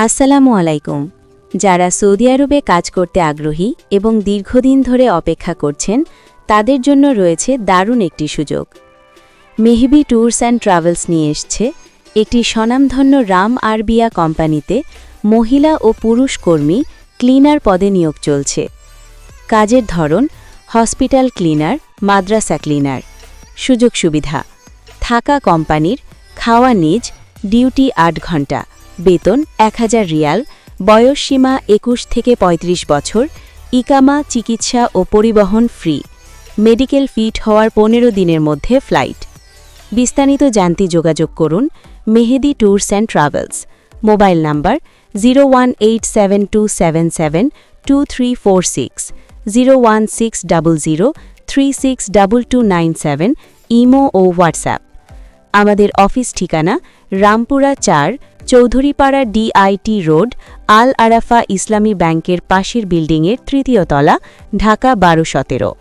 আসসালামু আলাইকুম। যারা সৌদি আরবে কাজ করতে আগ্রহী এবং দীর্ঘদিন ধরে অপেক্ষা করছেন তাদের জন্য রয়েছে দারুণ একটি সুযোগ। মেহবি ট্যুরস অ্যান্ড ট্রাভেলস নিয়ে এসছে একটি স্বনামধন্য রাম আরবিয়া কোম্পানিতে মহিলা ও পুরুষ কর্মী ক্লিনার পদে নিয়োগ চলছে। কাজের ধরন হসপিটাল ক্লিনার, মাদ্রাসা ক্লিনার। সুযোগ সুবিধা থাকা কোম্পানির, খাওয়া নিজ, ডিউটি ৮ ঘণ্টা, বেতন ১,০০০ রিয়াল, বয়স সীমা ২১ থেকে ৩৫ বছর, ইকামা, চিকিৎসা ও পরিবহন ফ্রি, মেডিকেল ফিট হওয়ার ১৫ দিনের মধ্যে ফ্লাইট। বিস্তারিত জানতে যোগাযোগ করুন Mehedi tours and travels, mobile number 01872772346, 01600362297, imo ও হোয়াটসঅ্যাপ। আমাদের অফিস ঠিকানা রামপুরা ৪, চৌধুরীপাড়া ডিআইটি রোড, আল আরাফা ইসলামী ব্যাংকের পাশের বিল্ডিংয়ের ৩য় তলা, ঢাকা ১২১৭।